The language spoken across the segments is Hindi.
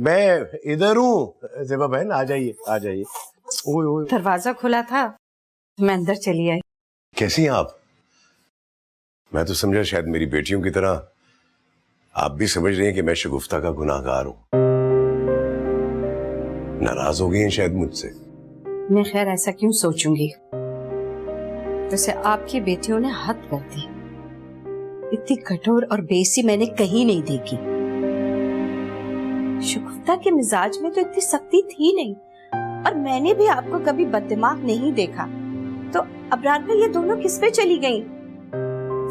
मैं इधर हूँ ज़ेबा बहन, आ जाइए आ जाइए। ओए ओए, दरवाजा खुला था, मैं अंदर चली आई। कैसी हैं आप? मैं तो समझा शायद मेरी बेटियों की तरह आप भी समझ रही हैं कि मैं शगुफ्ता का गुनाहगार हूँ। नाराज हो गई हैं शायद मुझसे। मैं खैर ऐसा क्यों सोचूंगी, वैसे आपकी बेटियों ने हद कर दी। इतनी कठोर और बेइज्जती मैंने कहीं नहीं देखी। शगुफ्ता के मिजाज में तो इतनी सख्ती थी नहीं, और मैंने भी आपको कभी बददिमाग नहीं देखा। तो अबरार भाई ये दोनों किस पे चली गईं?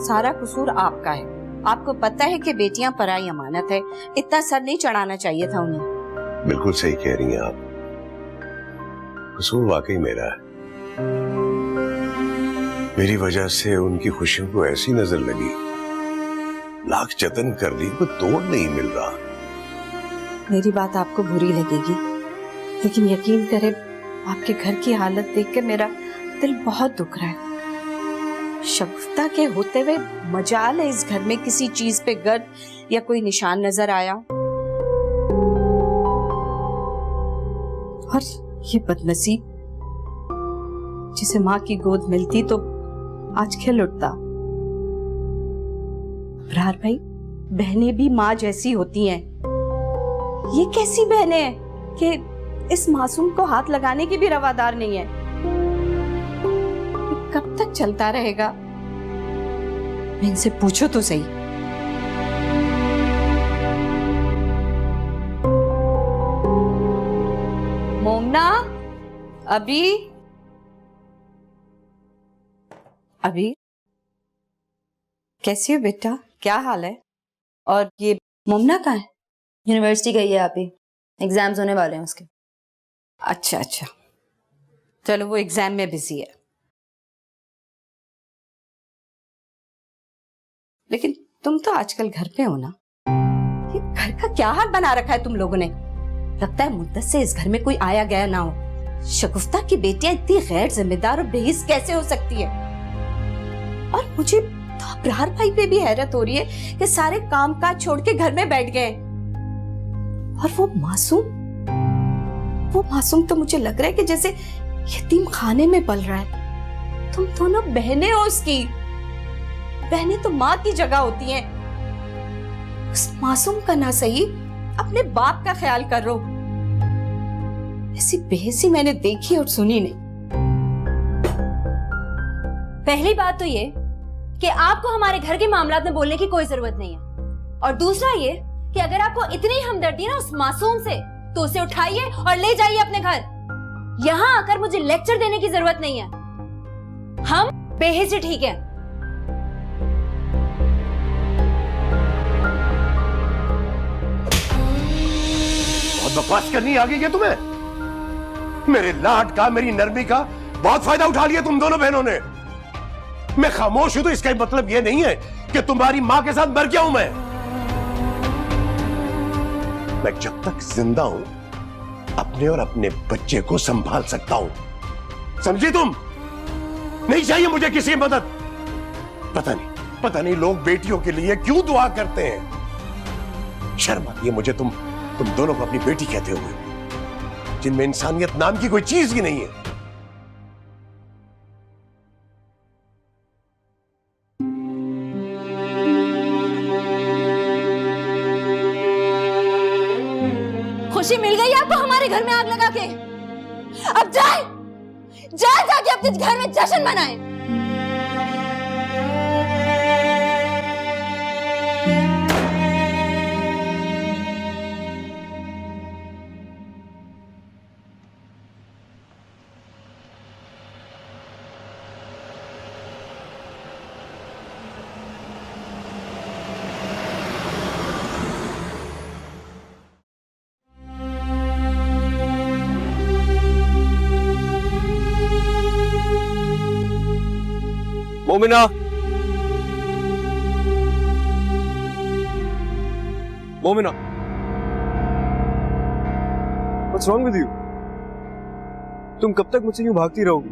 सारा कसूर आपका है। आपको पता है कि बेटियां पराई अमानत है, इतना सर नहीं चढ़ाना चाहिए था उन्हें। बिल्कुल सही कह रही हैं आप, कसूर वाकई मेरा है। मेरी वजह से उनकी खुशियों को ऐसी नजर लगी, लाख जतन कर ली कोई तोड़ नहीं मिल रहा। मेरी बात आपको बुरी लगेगी, लेकिन यकीन करें आपके घर की हालत देखकर मेरा दिल बहुत दुख रहा है। शगुफ्ता के होते हुए मजाल है इस घर में किसी चीज पे गर्द या कोई निशान नजर आया। और ये बदनसीब जिसे माँ की गोद मिलती तो आज खिल उठता। अबरार भाई, बहनें भी माँ जैसी होती हैं। ये कैसी बहनें हैं कि इस मासूम को हाथ लगाने की भी रवादार नहीं है? कब तक चलता रहेगा? मैं इनसे पूछो तो सही। मोमना, अभी कैसी हो बेटा? क्या हाल है? और ये मोमना कहाँ है? यूनिवर्सिटी गई है, आप ही एग्जाम्स होने वाले हैं उसके। अच्छा अच्छा, चलो वो एग्जाम में बिजी है। लेकिन तुम तो आजकल घर पे हो ना? ये घर का क्या हाल बना रखा है तुम लोगों ने? लगता है मुद्दत से इस घर में कोई आया गया ना हो। शगुफ्ता की बेटियां इतनी गैर जिम्मेदार और बेहिस कैसे हो सकती है? और मुझे तो अबरार भाई पे भी हैरत हो रही है कि सारे काम काज छोड़ के घर में बैठ गए। और वो मासूम तो मुझे लग रहा है कि जैसे यतीम खाने में पल रहा है। तुम दोनों बहनें हो उसकी। बहनें तो माँ की जगह होती हैं। उस मासूम का ना सही, अपने बाप का ख्याल करो। ऐसी बेहिसी मैंने देखी और सुनी नहीं। पहली बात तो ये कि आपको हमारे घर के मामलात में बोलने की कोई जरूरत नहीं है, और दूसरा ये कि अगर आपको इतनी हमदर्दी है ना उस मासूम से, तो उसे उठाइए और ले जाइए अपने घर। यहाँ आकर मुझे लेक्चर देने की जरूरत नहीं है। हम बेहिसी ठीक है। बहुत बकवास करनी आ गई है तुम्हें। मेरे लाड का, मेरी नरमी का बहुत फायदा उठा लिया तुम दोनों बहनों ने। मैं खामोश हूं तो इसका मतलब यह नहीं है कि तुम्हारी मां के साथ मर गया हूं। मैं जब तक जिंदा हूं अपने और अपने बच्चे को संभाल सकता हूं, समझी तुम? नहीं चाहिए मुझे किसी की मदद। पता नहीं लोग बेटियों के लिए क्यों दुआ करते हैं। शर्म आती है मुझे तुम दोनों को अपनी बेटी कहते हुए, जिनमें इंसानियत नाम की कोई चीज ही नहीं है। खुशी मिल गई आपको हमारे घर में आग लगा के? अब जाके अपने घर में जश्न मनाएं। Momina, Momina, What's wrong with you? तुम कब तक मुझसे यूं भागती रहोगी?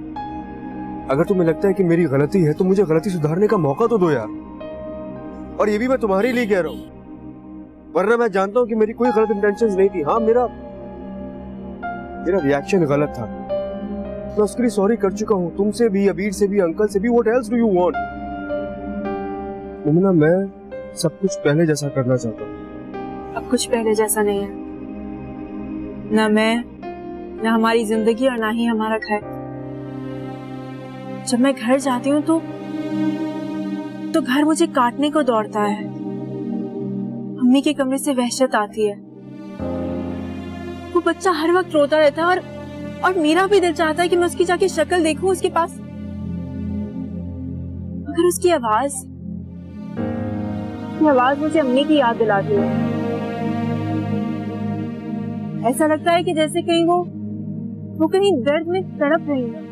अगर तुम्हें लगता है कि मेरी गलती है तो मुझे गलती सुधारने का मौका तो दो यार। और ये भी मैं तुम्हारे लिए कह रहा हूं। वरना मैं जानता हूँ कि मेरी कोई गलत इंटेंशंस नहीं थी। हाँ, मेरा रिएक्शन गलत था। मैं उसके लिए सॉरी कर चुका हूँ, तुमसे भी, अबीर से भी, अंकल से भी। What else do you want? मुमना, मैं सब कुछ पहले जैसा करना चाहता हूँ। अब कुछ पहले जैसा नहीं है। ना मैं, ना हमारी जिंदगी और ना ही हमारा घर। जब मैं घर जाती हूँ तो घर मुझे काटने को दौड़ता है। मम्मी के कमरे से वहशत आती है। वो बच्चा हर वक्त रोता रहता है और मेरा भी दिल चाहता है कि मैं उसकी जाके शक्ल देखूं उसके पास। मगर उसकी आवाज मुझे अम्मी की याद दिलाती है। ऐसा लगता है कि जैसे कहीं वो कहीं दर्द में तड़प रही है।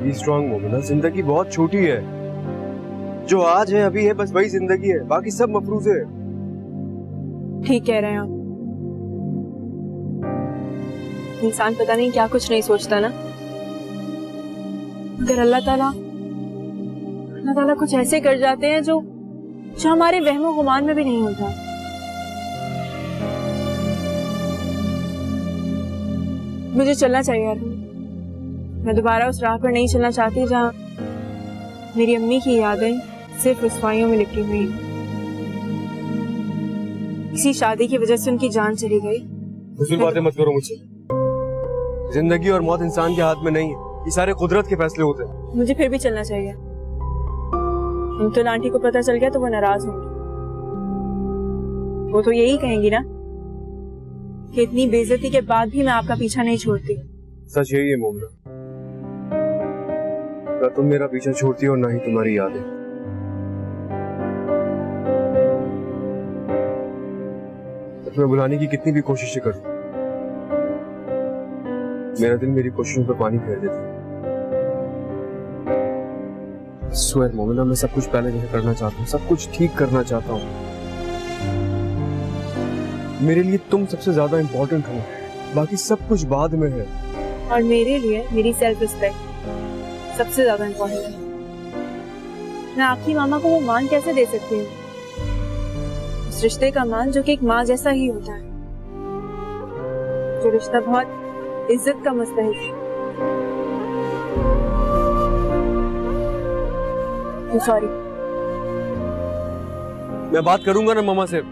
बी स्ट्रांग मोमिना, जिंदगी बहुत छोटी है। जो आज है अभी है, बस वही जिंदगी है, बाकी सब मफरूजे है। ठीक कह रहे हैं आप। इंसान पता नहीं क्या कुछ नहीं सोचता ना। अगर अल्लाह ताला कुछ ऐसे कर जाते हैं जो हमारे वहमो गुमान में भी नहीं होता। मुझे चलना चाहिए यार। मैं दोबारा उस राह पर नहीं चलना चाहती जहाँ मेरी अम्मी की यादें सिर्फ रुसवाइयों में लिपटी हुई हैं। इसी शादी की वजह से उनकी जान चली गई। फिर बातें मत करो मुझसे। जिंदगी और मौत इंसान के हाथ में नहीं है, ये सारे कुदरत के फैसले होते हैं। मुझे फिर भी चलना चाहिए। तो आंटी को पता चल गया तो वो नाराज होंगी। वो तो यही कहेंगी ना कि इतनी बेइज्जती के बाद भी मैं आपका पीछा नहीं छोड़ती। सच यही है मोमिना, ना तुम मेरा पीछा छोड़ती हो ना ही तुम्हारी यादें। मैं बुलाने की कितनी भी कोशिशें करूं, मेरा दिल मेरी कोशिशों पर पानी फेर देता है। स्वेर मोमिना, मैं सब कुछ पहले जैसे करना चाहता हूँ, सब कुछ ठीक करना चाहता हूँ। मेरे लिए तुम सबसे ज्यादा इंपॉर्टेंट हो, बाकी सब कुछ बाद में है। और मेरे लिए मेरी सेल्फ रिस्पेक्ट सबसे ज्यादा इंपॉर्टेंट है। मैं आपकी मामा को वो मान कैसे दे सकती हूँ? उस रिश्ते का मान जो कि एक माँ जैसा ही होता है, जो रिश्ता बहुत इज्जत का मुस्तहिक है। सॉरी। मैं बात करूंगा ना मामा से।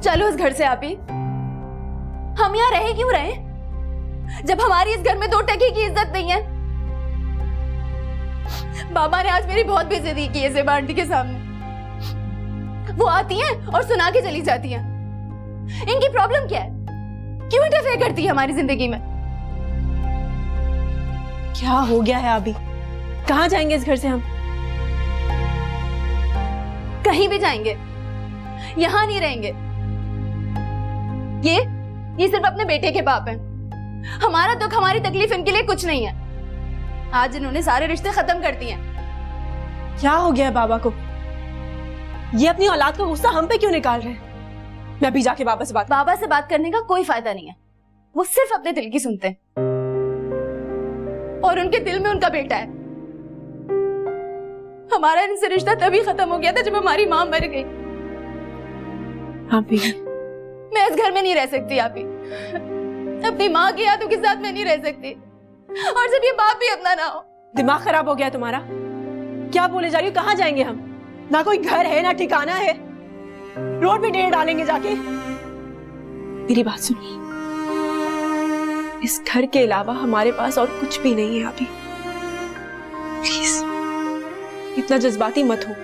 चलो इस घर से आप ही। हम यहाँ रहे क्यों रहे जब हमारी इस घर में 2 टके की इज्जत नहीं है? बाबा ने आज मेरी बहुत बेइज्जती की है ज़ेबा आंटी के सामने। वो आती हैं और सुना के चली जाती हैं। इनकी प्रॉब्लम क्या है? क्यों इंटरफेयर करती है हमारी जिंदगी में? क्या हो गया है अभी? कहाँ जाएंगे इस घर से हम? कहीं भी जाएंगे, यहाँ नहीं रहेंगे। ये सिर्फ अपने बेटे के बाप हैं। हमारा दुख, हमारी तकलीफ इनके लिए कुछ नहीं है। आज इन्होंने सारे रिश्ते खत्म कर दिए हैं। क्या हो गया है बाबा को? ये अपनी औलाद का गुस्सा हम पे क्यों निकाल रहे हैं? मैं अभी जाके बाबा से बात करने का कोई फायदा नहीं है। वो सिर्फ अपने दिल की सुनते हैं और उनके दिल में उनका बेटा है। हमारा इनसे रिश्ता तभी खत्म हो गया था जब हमारी माँ मर गई। आप भी मैं इस घर में नहीं रह सकती आप ही। अपनी माँ की यादों के साथ मैं नहीं रह सकती। और जब ये बाप भी अपना ना हो। दिमाग खराब हो गया तुम्हारा? क्या बोले जा रही हो? कहाँ जाएंगे हम? ना कोई घर है ना ठिकाना है, रोड पे डेढ़ डालेंगे जाके। मेरी बात सुनिए, इस घर के अलावा हमारे पास और कुछ भी नहीं है अभी। प्लीज इतना जज्बाती मत हो।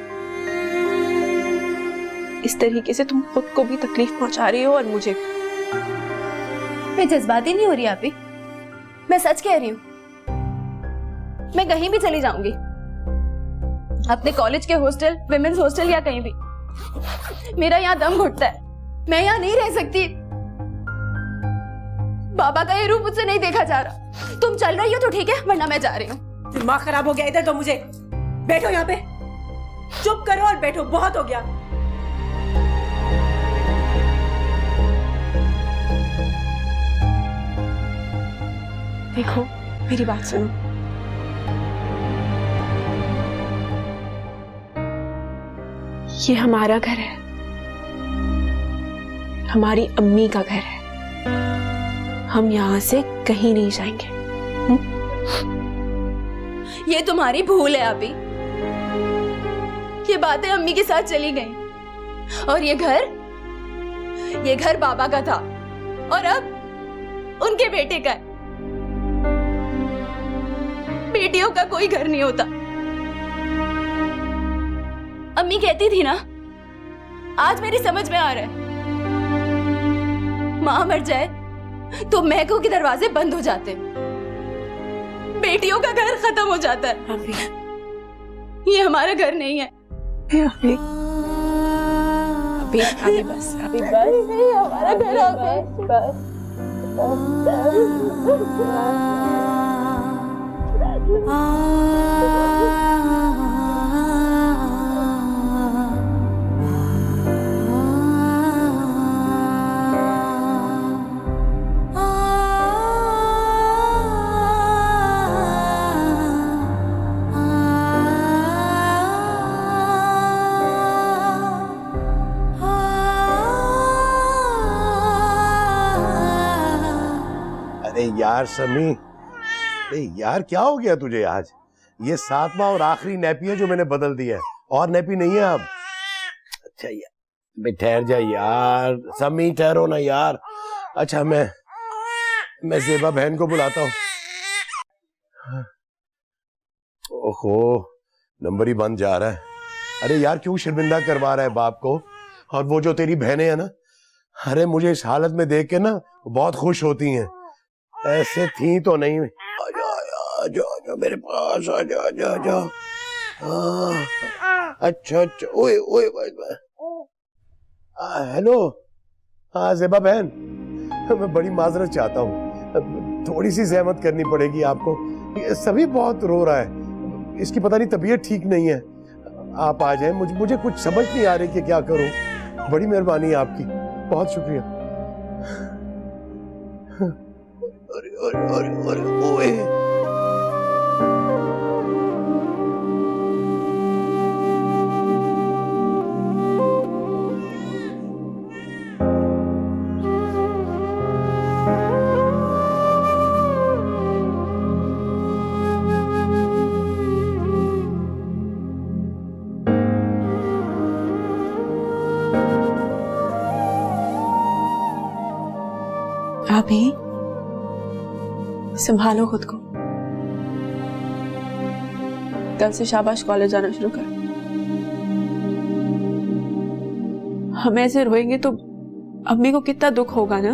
इस तरीके से तुम खुद को भी तकलीफ पहुंचा रही हो और मुझे भी। मैं जज्बाती नहीं हो रही आप ही, मैं सच कह रही हूँ। मैं कहीं भी चली जाऊंगी, अपने कॉलेज के हॉस्टल, विमेंस हॉस्टल या कहीं भी। मेरा यहाँ दम घुटता है, मैं यहाँ नहीं रह सकती। बाबा का ये रूप मुझसे नहीं देखा जा रहा। तुम चल रही हो तो ठीक है, वरना मैं जा रही हूँ। दिमाग खराब हो गया, इधर दो मुझे। बैठो यहाँ पे, चुप करो और बैठो, बहुत हो गया। देखो मेरी बात सुनो, ये हमारा घर है, हमारी अम्मी का घर है। हम यहाँ से कहीं नहीं जाएंगे। ये तुम्हारी भूल है अभी। ये बातें अम्मी के साथ चली गई और ये घर बाबा का था और अब उनके बेटे का है। बेटियों का कोई घर नहीं होता। अम्मी कहती थी ना, आज मेरी समझ में आ रहा है। मां मर जाए तो महकों के दरवाजे बंद हो जाते, बेटियों का घर खत्म हो जाता है। ये हमारा घर नहीं है। अभी बस, अभी बस, नहीं हमारा घर अभी बस। अरे यार समी, अरे यार क्या हो गया तुझे आज? ये 7वां और आखिरी नैपी है जो मैंने बदल दिया है, और नैपी नहीं है अब। अच्छा यार बे ठहर जा यार, समी ठहरो ना यार। अच्छा मैं ज़ेबा बहन को बुलाता हूँ। ओहो नंबर ही बंद जा रहा है। अरे यार क्यों शर्मिंदा करवा रहा है बाप को? और वो जो तेरी बहनें हैं ना, अरे मुझे इस हालत में देख के ना बहुत खुश होती हैं। ऐसे थी तो नहीं। आजा मेरे पास, आजा। अच्छा ओए हेलो। हाँ ज़ेबा बहन, मैं बड़ी माजरत चाहता हूँ, थोड़ी सी ज़हमत करनी पड़ेगी आपको। ये सभी बहुत रो रहा है, इसकी पता नहीं तबीयत ठीक नहीं है। आप आ जाएं, मुझे कुछ समझ नहीं आ रही कि क्या करूं। बड़ी मेहरबानी है आपकी, बहुत शुक्रिया। अरे ओए अभी संभालो खुद को। कल से शाबाश कॉलेज जाना शुरू कर। हम ऐसे रोएंगे तो अम्मी को कितना दुख होगा ना।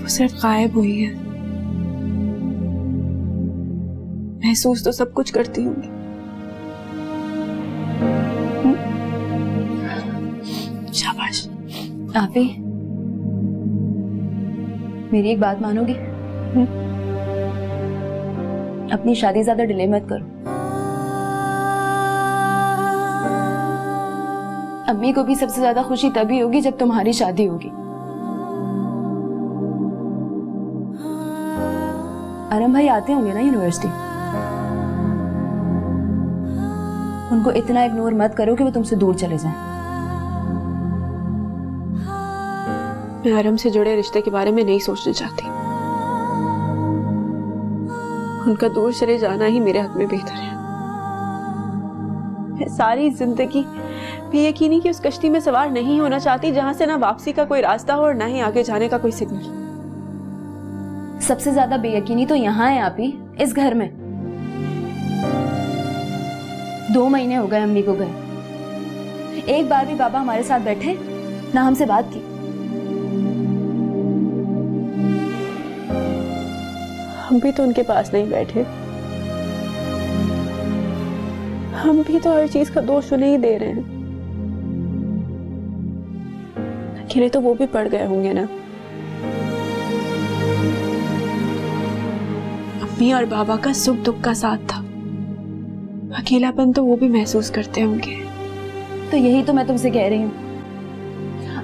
वो सिर्फ गायब हुई है, महसूस तो सब कुछ करती होंगी। शाबाश। आपी मेरी एक बात मानोगी? अपनी शादी ज्यादा डिले मत करो। अम्मी को भी सबसे ज्यादा खुशी तभी होगी जब तुम्हारी शादी होगी। आरम भाई आते होंगे ना यूनिवर्सिटी, उनको इतना इग्नोर मत करो कि वो तुमसे दूर चले जाएं। मैं आरम से जुड़े रिश्ते के बारे में नहीं सोचना चाहती। उनका दूर चले जाना ही मेरे हक में बेहतर है। मैं सारी जिंदगी बेयकीनी की उस कश्ती में सवार नहीं होना चाहती जहां से ना वापसी का कोई रास्ता हो और ना ही आगे जाने का कोई सिग्नल। सबसे ज्यादा बेयकीनी तो यहाँ है आप ही, इस घर में। 2 महीने हो गए अम्मी को गए, एक बार भी बाबा हमारे साथ बैठे ना हमसे बात की। हम भी तो उनके पास नहीं बैठे, हम भी तो हर चीज का दोष उन्हें ही दे रहे हैं। अकेले तो वो भी पड़ गए होंगे ना। अम्मी और बाबा का सुख दुख का साथ था, अकेलापन तो वो भी महसूस करते होंगे। तो यही तो मैं तुमसे कह रही हूँ,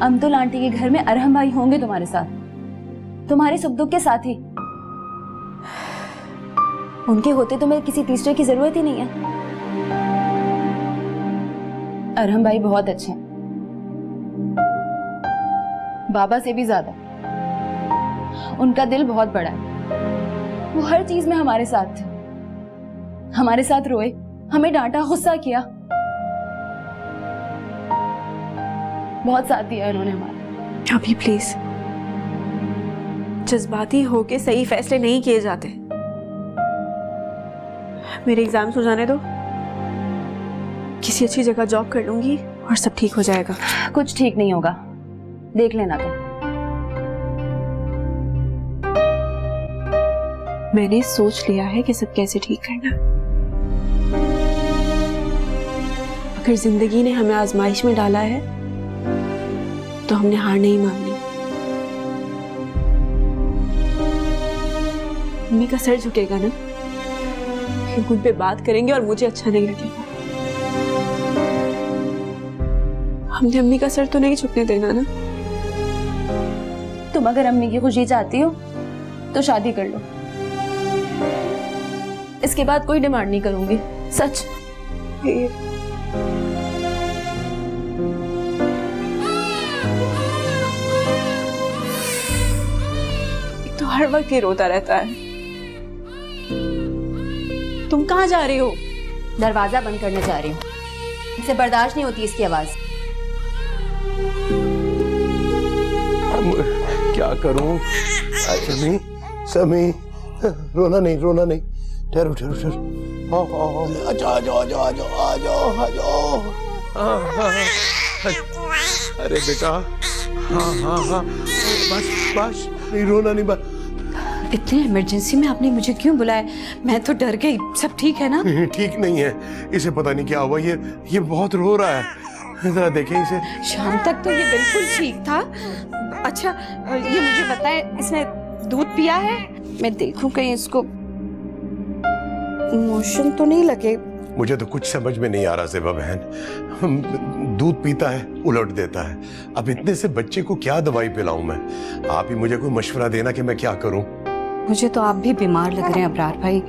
अमतुल आंटी के घर में अरहम भाई होंगे तुम्हारे साथ, तुम्हारे सुख दुख के साथ ही। उनके होते तुम्हें किसी तीसरे की जरूरत ही नहीं है। अरहम भाई बहुत अच्छे हैं, बाबा से भी ज्यादा। उनका दिल बहुत बड़ा है, वो हर चीज में हमारे साथ थे, हमारे साथ रोए, हमें डांटा, गुस्सा किया, बहुत साथ दिया उन्होंने हमारा। अभी प्लीज, जज्बाती होके सही फैसले नहीं किए जाते। मेरे एग्जाम्स हो जाने दो, किसी अच्छी जगह जॉब कर लूंगी और सब ठीक हो जाएगा। कुछ ठीक नहीं होगा, देख लेना तुम। मैंने सोच लिया है कि सब कैसे ठीक करना। अगर जिंदगी ने हमें आजमाइश में डाला है तो हमने हार नहीं माननी। मम्मी का सर झुकेगा ना, फिर खुद पे बात करेंगे और मुझे अच्छा नहीं लगेगा। हमने अम्मी का सर तो नहीं झुकने देना ना। तुम अगर अम्मी की खुशी चाहती हो तो शादी कर लो, इसके बाद कोई डिमांड नहीं करूंगी, सच। तो हर वक्त ये रोता रहता है। तुम कहाँ जा रही हो? दरवाजा बंद करने जा रही हूँ, इसे बर्दाश्त नहीं होती इसकी आवाज। क्या करूं? समी, समी, रोना नहीं, रोना नहीं, ठहरो ठहरो ठहरो। आओ, आ जाओ आ जाओ आ जाओ आ जाओ आ जाओ। अरे बेटा, हाँ हाँ हाँ, बस बस, नहीं रोना नहीं, बस। इतनी इमरजेंसी में आपने मुझे क्यों बुलाया? मैं तो डर गई। सब ठीक है ना? ठीक नहीं है, इसे पता नहीं क्या हुआ, ये बहुत रो रहा है, जरा देखें इसे। शाम तक तो ये बिल्कुल ठीक था। अच्छा ये मुझे बताए, इसने दूध पिया है? मैं देखूं कहीं इसको मोशन तो नहीं लगे। मुझे तो कुछ समझ में नहीं आ रहा ज़ेबा बहन। दूध पीता है, उलट देता है। अब इतने से बच्चे को क्या दवाई पिलाऊं मैं? आप ही मुझे कोई मशवरा देना कि मैं क्या करूं। मुझे तो आप भी बीमार लग रहे हैं अबरार भाई।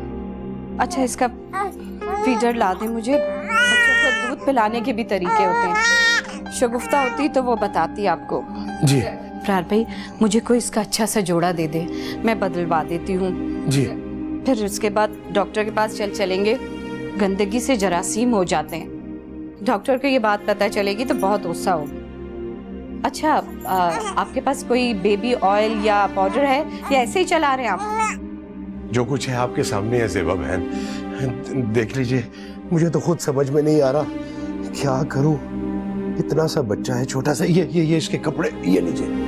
अच्छा इसका फीडर ला दे मुझे। बच्चों को दूध पिलाने के भी तरीके होते हैं, शगुफ्ता होती तो वो बताती आपको। जी अबरार भाई, मुझे कोई इसका अच्छा सा जोड़ा दे दे, मैं बदलवा देती हूँ। जी। फिर उसके बाद डॉक्टर के पास चलेंगे। गंदगी से जरासीम हो जाते हैं, डॉक्टर को ये बात पता चलेगी तो बहुत गुस्सा हो। अच्छा आपके पास कोई बेबी ऑयल या पाउडर है या ऐसे ही चला रहे हैं आप? जो कुछ है आपके सामने है ज़ेबा बहन, देख लीजिए। मुझे तो खुद समझ में नहीं आ रहा क्या करूं। इतना सा बच्चा है छोटा सा, ये इसके कपड़े, ये लीजिए।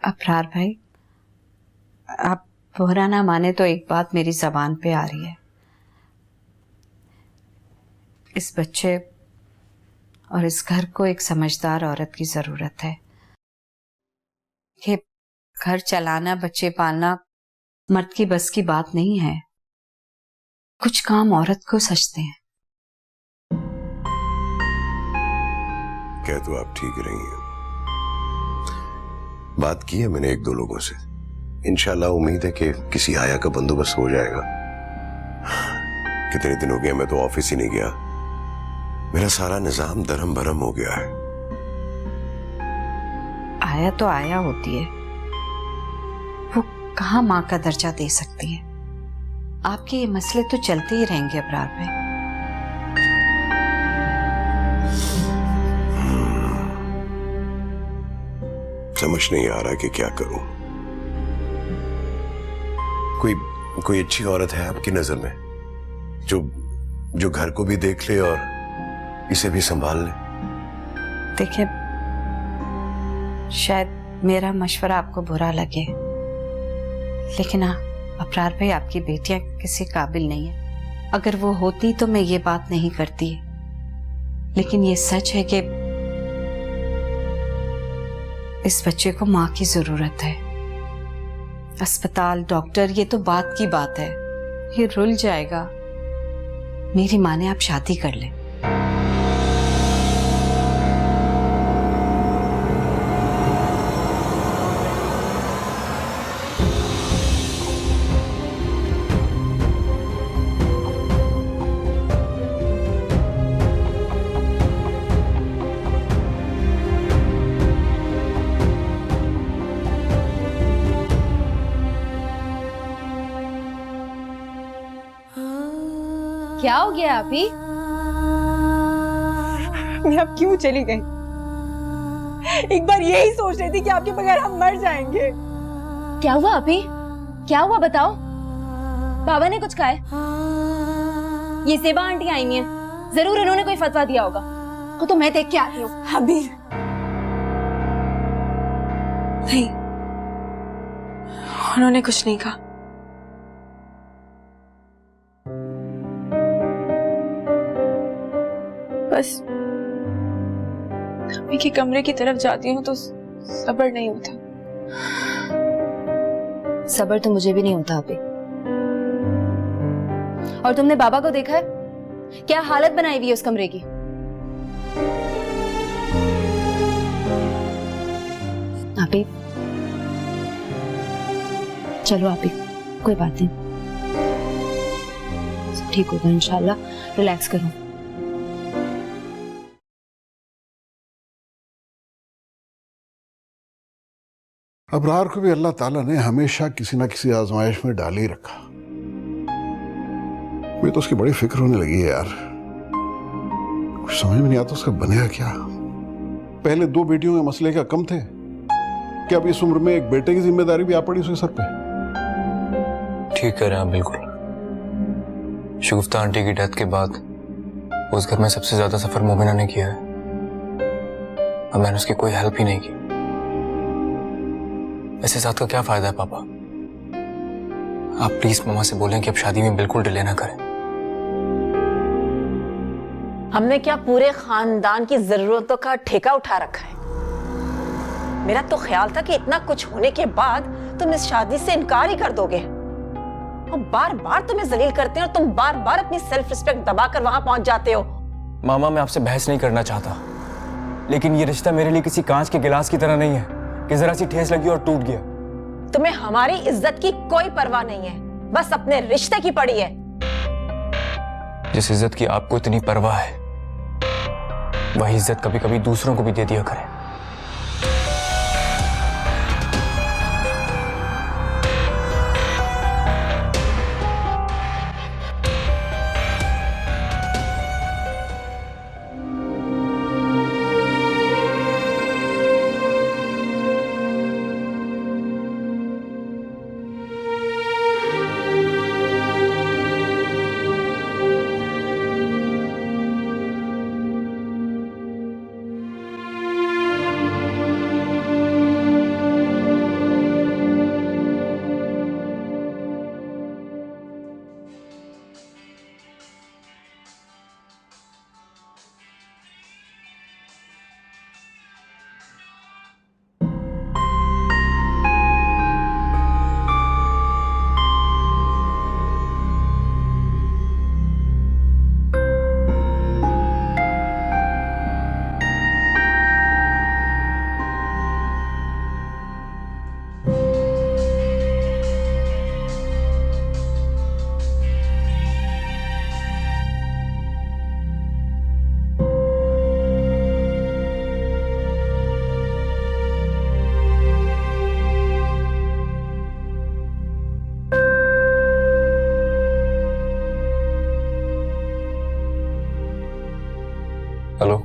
अबरार भाई, आप बुरा ना माने तो एक बात मेरी जबान पे आ रही है। इस बच्चे और इस घर को एक समझदार औरत की जरूरत है। ये घर चलाना, बच्चे पालना मर्द की बस की बात नहीं है। कुछ काम औरत को सचते हैं। कह तो आप ठीक रही हैं। बात की है मैंने एक दो लोगों से, इंशाल्लाह उम्मीद है कि किसी आया का बंदोबस्त हो जाएगा। कितने दिन हो गए मैं तो ऑफिस ही नहीं गया, मेरा सारा निजाम दरम भरम हो गया है। आया तो आया होती है, वो कहाँ माँ का दर्जा दे सकती है। आपके ये मसले तो चलते ही रहेंगे अबरार भाई। समझ नहीं आ रहा कि क्या करूं। कोई अच्छी औरत है आपकी नजर में जो घर को भी देख ले और इसे भी संभाल ले? देखिए, शायद मेरा मशवरा आपको बुरा लगे, लेकिन हाँ, अबरार भाई आपकी बेटियां किसी काबिल नहीं है। अगर वो होती तो मैं ये बात नहीं करती, लेकिन ये सच है कि इस बच्चे को माँ की जरूरत है। अस्पताल, डॉक्टर, ये तो बात की बात है, ये रुल जाएगा। मेरी माँ ने आप शादी कर लें। क्या हो गया अभी? मैं अब क्यों चली गई? एक बार यही सोच रही थी कि आपके बगैर हम मर जाएंगे। क्या हुआ अभी? क्या हुआ बताओ? बाबा ने कुछ कहा है? ये सेबा आंटी आई हैं, जरूर इन्होंने कोई फतवा दिया होगा। तो मैं देख के आती हूँ। अभी नहीं, उन्होंने कुछ नहीं कहा। बस अम्मी के कमरे की तरफ जाती हूँ तो सब्र नहीं होता। सब्र तो मुझे भी नहीं होता अभी। और तुमने बाबा को देखा है? क्या हालत बनाई हुई है उस कमरे की। अभी चलो अभी, कोई बात नहीं, सब ठीक होगा इंशाल्लाह। रिलैक्स करो। अबरार को भी अल्लाह ताला ने हमेशा किसी ना किसी आजमाइश में डाल ही रखा। मुझे तो उसकी बड़ी फिक्र होने लगी है यार। कुछ समझ में नहीं आता उसका बनेगा क्या। पहले 2 बेटियों के मसले क्या कम थे, क्या अब इस उम्र में एक बेटे की जिम्मेदारी भी आ पड़ी उसके सर पे। ठीक कह रहे हैं आप बिल्कुल। शगुफ्ता आंटी की डेथ के बाद उस घर में सबसे ज्यादा सफर मोमिना ने किया है, और मैंने उसकी कोई हेल्प ही नहीं की। ऐसे साथ का क्या फायदा है पापा? आप प्लीज मामा से बोलें कि अब शादी में बिल्कुल डिले ना करें। हमने क्या पूरे खानदान की जरूरतों का ठेका उठा रखा है? मेरा तो ख्याल था कि इतना कुछ होने के बाद तुम इस शादी से इनकार ही कर दोगे। हम बार बार तुम्हें जलील करते हैं और तुम बार बार अपनी सेल्फ रिस्पेक्ट दबाकर वहां पहुंच जाते हो। मामा, मैं आपसे बहस नहीं करना चाहता, लेकिन ये रिश्ता मेरे लिए किसी कांच के गिलास की तरह नहीं है कि जरा सी ठेस लगी और टूट गया। तुम्हें हमारी इज्जत की कोई परवाह नहीं है, बस अपने रिश्ते की पड़ी है। जिस इज्जत की आपको इतनी परवाह है, वही इज्जत कभी कभी दूसरों को भी दे दिया करें। हेलो,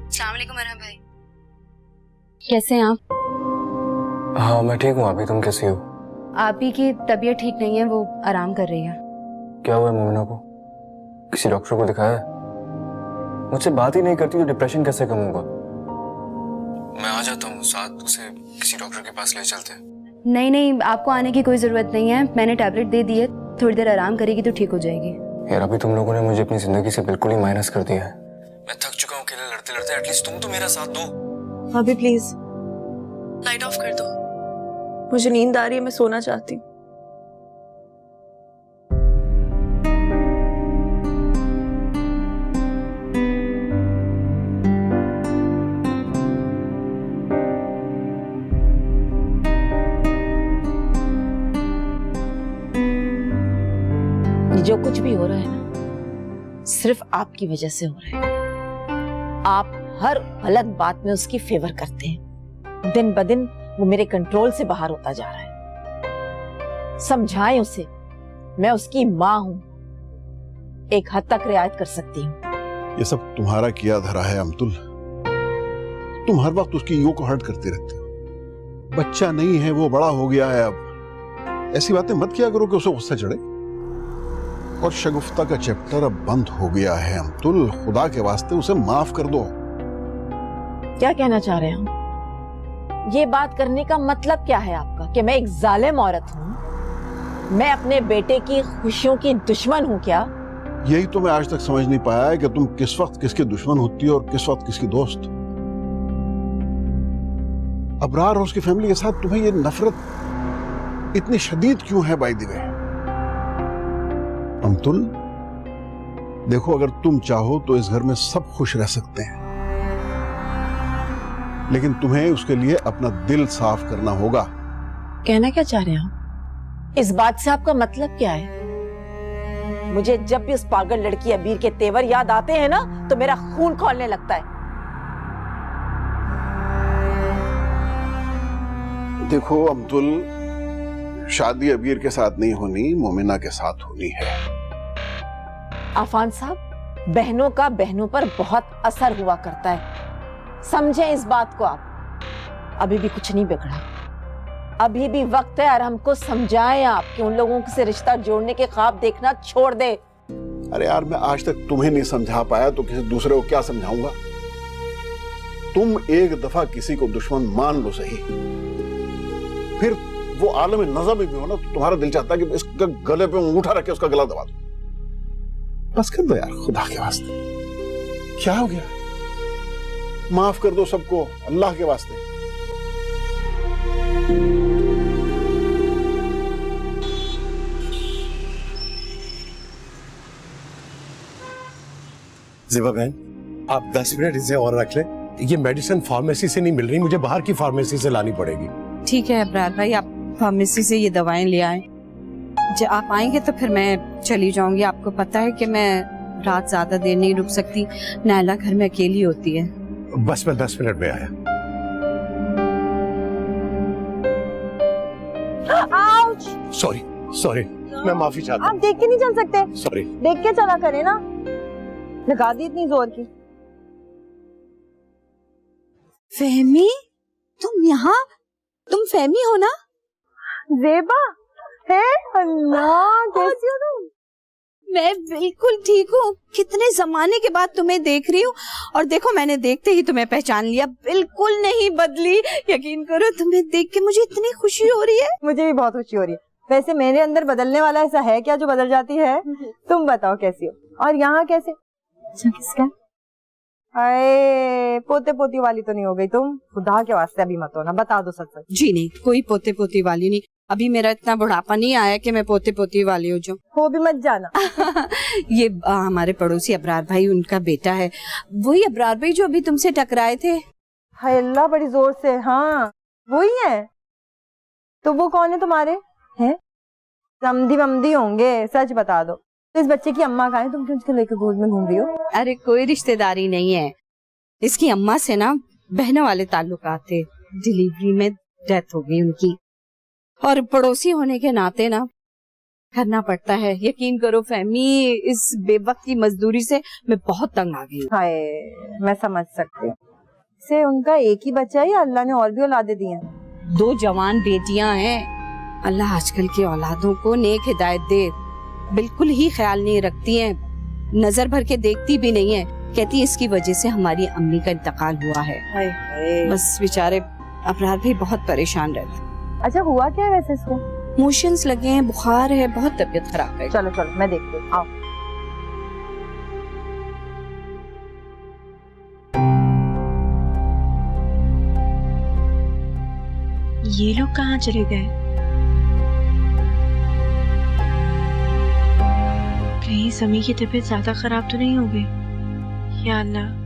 अस्सलाम वालेकुम अरहम भाई। कैसे हैं आप? हाँ मैं ठीक हूँ, अभी तुम कैसी हो? आप ही की तबीयत ठीक नहीं है, वो आराम कर रही है। क्या हुआ है मोमिना को? किसी डॉक्टर को दिखाया है? मुझसे बात ही नहीं करती तो डिप्रेशन कैसे कम होगा? मैं आ जाता हूँ साथ, उसे किसी डॉक्टर के पास ले चलते हैं। नहीं नहीं, आपको आने की कोई जरूरत नहीं है, मैंने टैबलेट दे दी है, थोड़ी देर आराम करेगी तो ठीक हो जाएगी। यार अभी तुम लोगों ने मुझे अपनी जिंदगी से बिल्कुल ही माइनस कर दिया है। मैं थक चुका हूँ अकेले लड़ते लड़ते, एटलीस्ट तुम तो मेरा साथ दो। अभी प्लीज लाइट ऑफ कर दो, मुझे नींद आ रही है, मैं सोना चाहती हूँ। जो कुछ भी हो रहा है ना, सिर्फ आपकी वजह से हो रहा है। आप हर गलत बात में उसकी फेवर करते हैं। दिन ब दिन वो मेरे कंट्रोल से बाहर होता जा रहा है। समझाएं उसे, मैं उसकी माँ हूं, एक हद तक रियायत कर सकती हूँ। ये सब तुम्हारा किया धरा है अमतुल। तुम हर वक्त उसकी ईगो को हर्ट करते रहते हो। बच्चा नहीं है, वो बड़ा हो गया है अब। ऐसी बातें मत किया करो कि उसे गुस्सा चढ़े। और शगुफ्ता का चैप्टर अब बंद हो गया है अमतुल, खुदा के वास्ते उसे माफ कर दो। क्या कहना चाह रहे हैं? ये बात करने का मतलब क्या है आपका कि मैं एक जालिम औरत हूँ? मैं अपने बेटे की खुशियों की दुश्मन हूँ क्या? यही तो मैं आज तक समझ नहीं पाया है कि तुम किस वक्त किसके दुश्मन होती हो और किस वक्त किसकी दोस्त। अबरार और उसकी फैमिली के साथ तुम्हें ये नफरत इतनी शदीद क्यों है बाय द वे? अमतुल देखो, अगर तुम चाहो तो इस घर में सब खुश रह सकते हैं, लेकिन तुम्हें उसके लिए अपना दिल साफ करना होगा। कहना क्या चाह रहे हैं? इस बात से आपका मतलब क्या है? मुझे जब भी उस पागल लड़की अबीर के तेवर याद आते हैं ना, तो मेरा खून खौलने लगता है। देखो अब्दुल, शादी अबीर के साथ नहीं होनी, मोमिना के साथ होनी है। आफान साहब, बहनों का बहनों पर बहुत असर हुआ करता है, समझें इस बात को आप। अभी भी कुछ नहीं बिगड़ा, अभी भी वक्त है, और हमको समझाएं आप कि उन लोगों से रिश्ता जोड़ने के ख्वाब देखना छोड़ दे। अरे यार, मैं आज तक तुम्हें नहीं समझा पाया तो किसी दूसरे को क्या समझाऊंगा? तुम एक दफा किसी को दुश्मन मान लो सही, फिर वो आलम नज़र में भी हो ना, तो तुम्हारा दिल चाहता है कि इसका गले पे अंगूठा रख के उसका गला दबा दो। बस कर दो यार, खुदा के वास्ते। क्या हो गया? माफ कर दो सबको, अल्लाह के वास्ते। ज़ेबा बहन, आप 10 मिनट इसे और रख लें। ये मेडिसिन फार्मेसी से नहीं मिल रही, मुझे बाहर की फार्मेसी से लानी पड़ेगी। ठीक है अबरार भाई, आप फार्मेसी से ये दवाएं ले आए। जब आप आएंगे तो फिर मैं चली जाऊंगी। आपको पता है कि मैं रात ज्यादा देर नहीं रुक सकती, नायला घर में अकेली होती है। बस मैं 10 मिनट में आया। सॉरी सॉरी, मैं माफी चाहता हूँ। आप देख के नहीं चल सकते? सॉरी। देख के चला करे ना, लगा दी इतनी जोर की। फहमी, तुम यहाँ? तुम फहमी हो ना? ज़ेबा है? अल्लाह, कैसी हो तुम? मैं बिल्कुल ठीक हूँ। कितने जमाने के बाद तुम्हें देख रही हूँ, और देखो मैंने देखते ही तुम्हें पहचान लिया, बिल्कुल नहीं बदली। यकीन करो, तुम्हें देख के मुझे इतनी खुशी हो रही है। मुझे भी बहुत खुशी हो रही है। वैसे मेरे अंदर बदलने वाला ऐसा है क्या जो बदल जाती है? तुम बताओ कैसी हो? और यहाँ कैसे? किसका? अरे पोते पोती वाली तो नहीं हो गई तुम? खुदा के वास्ते अभी मत हो ना, बता दो सच सच। जी नहीं, कोई पोते पोती वाली नहीं। अभी मेरा इतना बुढ़ापा नहीं आया कि मैं पोते पोती वाली हो जाऊं। हो भी मत जाना। ये हमारे पड़ोसी अबरार भाई, उनका बेटा है। वही अबरार भाई जो अभी तुमसे टकराए थे। हाय अल्लाह, बड़ी जोर से। हाँ वही है। तो वो कौन है तुम्हारे? हैं समधी वमदी होंगे, सच बता दो। तो इस बच्चे की अम्मा कहाँ है? तुम क्यों उसको लेकर गोद में घूम रही हो? अरे कोई रिश्तेदारी नहीं है, इसकी अम्मा से ना बहनों वाले ताल्लुकात थे। डिलीवरी में डेथ हो गई उनकी, और पड़ोसी होने के नाते ना करना पड़ता है। यकीन करो फहमी, इस बेवक्त की मजदूरी से मैं बहुत तंग आ गई। हाय, मैं समझ सकती हूँ। से उनका एक ही बच्चा है या अल्लाह ने और भी औलादे दी हैं? 2 जवान बेटियां हैं। अल्लाह आजकल की औलादों को नेक हिदायत दे। बिल्कुल ही ख्याल नहीं रखती हैं, नजर भर के देखती भी नहीं है। कहती है इसकी वजह से हमारी अम्मी का इंतकाल हुआ है। हाय हाय। बस बेचारे अबरार भी बहुत परेशान रहते। अच्छा हुआ क्या है वैसे इसको? मोशंस लगे हैं, बुखार है, बहुत तबीयत खराब है। चलो चलो मैं देखती हूँ, आओ। ये लोग कहाँ चले गए? कहीं समी की तबीयत ज्यादा खराब तो नहीं हो गई? या अल्लाह।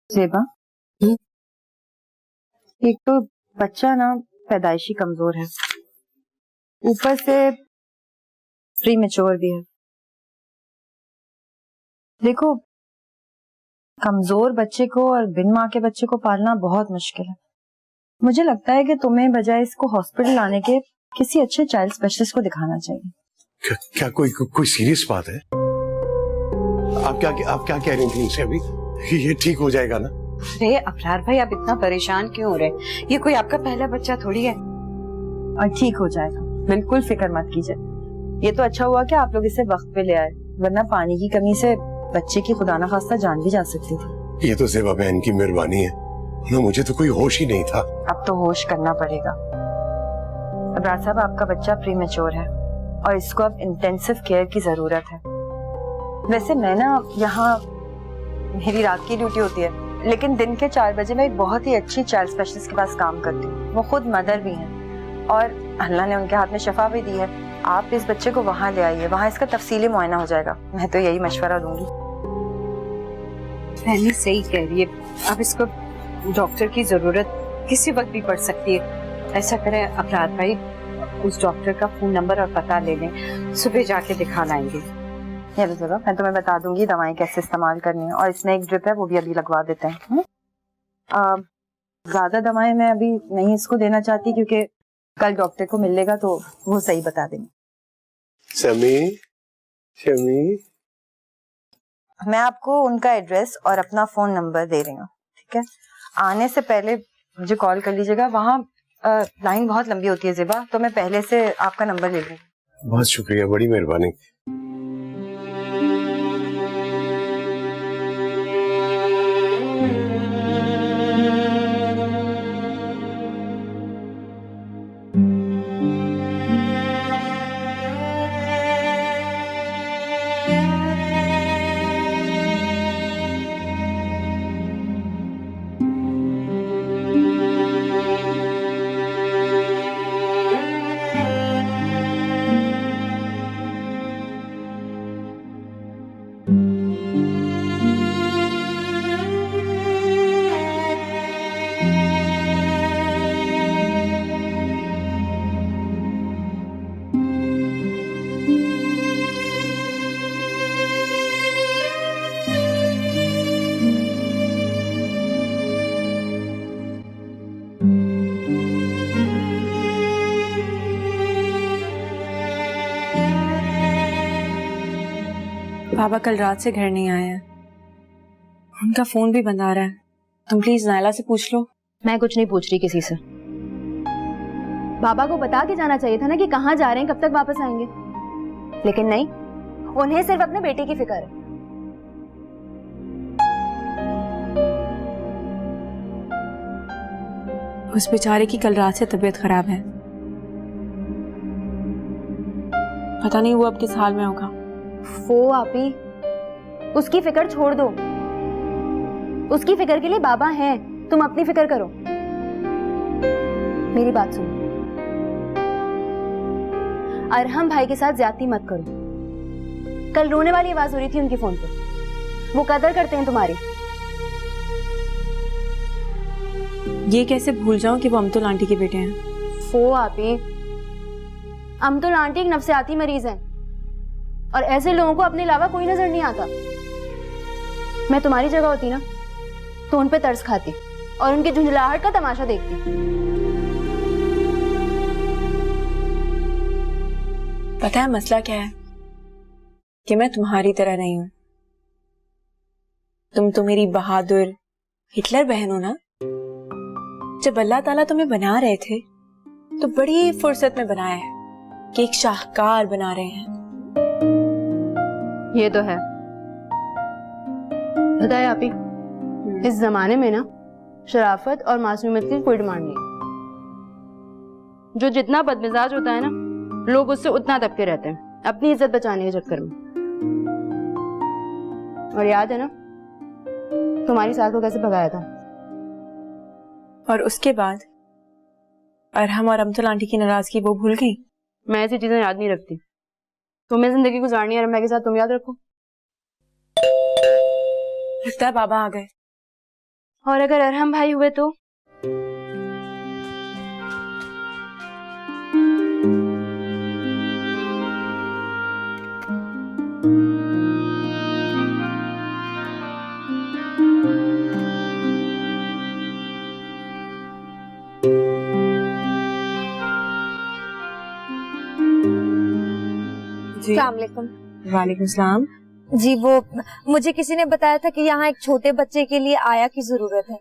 जेबा, एक तो बच्चा ना पैदाइशी कमजोर है, ऊपर से प्री मैच्योर भी है। देखो, कमजोर बच्चे को और बिन माँ के बच्चे को पालना बहुत मुश्किल है। मुझे लगता है कि तुम्हें बजाय इसको हॉस्पिटल लाने के किसी अच्छे चाइल्ड स्पेशलिस्ट को दिखाना चाहिए। क्या कोई सीरियस बात है? आप क्या कह रही थी इनसे अभी? ये ठीक हो जाएगा ना? अरे अबरार भाई, आप इतना परेशान क्यों हो रहे? ये कोई आपका पहला बच्चा थोड़ी है। और ठीक हो जाएगा, बिल्कुल फिक्र मत कीजिए। ये तो अच्छा हुआ कि आप लोग इसे वक्त पे ले आए, वरना पानी की कमी से बच्चे की खुदा ना खास्ता जान भी जा सकती थी। ये तो ज़ेबा बहन की मेहरबानी है ना, मुझे तो कोई होश ही नहीं था। अब तो होश करना पड़ेगा। अबरार साहब, आपका बच्चा प्री मैच्योर है और इसको अब इंटेंसिव केयर की जरूरत है। वैसे मैं ना यहाँ, मेरी रात की ड्यूटी होती है, लेकिन दिन के 4 बजे मैं एक बहुत ही अच्छी चाइल्ड स्पेशलिस्ट के पास काम करती हूँ। वो खुद मदर भी हैं और अल्लाह ने उनके हाथ में शफा भी दी है। आप इस बच्चे को वहाँ ले आइए, वहाँ इसका तफसीली मुआयना हो जाएगा। मैं तो यही मशवरा दूंगी। पहले सही कह रही है, अब इसको डॉक्टर की जरूरत किसी वक्त भी पड़ सकती है। ऐसा करें अबरार भाई, उस डॉक्टर का फोन नंबर और पता ले लें, सुबह जाके दिखा लाएंगे। ये लो जरा, मैं तुम्हें बता दूंगी दवाएं कैसे इस्तेमाल करनी है, और इसमें एक ड्रिप है वो भी अभी लगवा देते हैं। ज्यादा दवाएं मैं अभी नहीं इसको देना चाहती, क्योंकि कल डॉक्टर को मिल लेगा तो वो सही बता देंगे। शमी, मैं आपको उनका एड्रेस और अपना फोन नंबर दे रही हूँ, ठीक है? आने से पहले मुझे कॉल कर लीजिएगा। वहाँ लाइन बहुत लंबी होती है ज़ेबा, तो मैं पहले से आपका नंबर ले लूँगी। बहुत शुक्रिया, बड़ी मेहरबानी। पापा कल रात से घर नहीं आए हैं, उनका फोन भी बंद आ रहा है। तुम प्लीज नायला से पूछ लो। मैं कुछ नहीं पूछ रही किसी से। बाबा को बता के जाना चाहिए था ना कि कहाँ जा रहे हैं, कब तक वापस आएंगे, लेकिन नहीं, उन्हें सिर्फ अपने बेटे की फिक्र है। उस बेचारे की कल रात से तबीयत खराब है, पता नहीं वो अब किस हाल में होगा। वो आपी, उसकी फिक्र छोड़ दो। उसकी फिक्र के लिए बाबा हैं, तुम अपनी फिक्र करो। मेरी बात सुनो, अरहम भाई के साथ ज्यादती मत करो। कल रोने वाली आवाज हो रही थी उनके फोन पे। वो कदर करते हैं तुम्हारी। ये कैसे भूल जाऊं कि वो अमतुल आंटी के बेटे हैं। फो आपी, अमतुल आंटी एक नफ्सियाती मरीज है और ऐसे लोगों को अपने अलावा कोई नजर नहीं आता। मैं तुम्हारी जगह होती ना तो उन पे तरस खाती और उनकी झुंझलाहट का तमाशा देखती। पता है मसला क्या है? कि मैं तुम्हारी तरह नहीं हूं। तुम तो मेरी बहादुर हिटलर बहन हो ना। जब अल्लाह ताला तुम्हें बना रहे थे तो बड़ी फुर्सत में बनाया है कि एक शाहकार बना रहे हैं। ये तो है। पता है आपी, इस जमाने में ना शराफत और मासूमियत की कोई डिमांड नहीं। जो जितना बदमिजाज होता है ना, लोग उससे उतना दबके रहते हैं अपनी इज्जत बचाने के चक्कर में। और याद है ना तुम्हारी सास को कैसे भगाया था? और उसके बाद अरहम और अमतुल आंटी की नाराजगी वो भूल गई। मैं ऐसी चीजें याद नहीं रखती। तुम्हें जिंदगी गुजारनी है रमला के साथ, तुम याद रखो। लगता है बाबा आ गए। और अगर अरहम भाई हुए तो? अस्सलामुअलैकुम। वालेकुम सलाम। जी वो मुझे किसी ने बताया था कि यहाँ एक छोटे बच्चे के लिए आया की जरूरत है।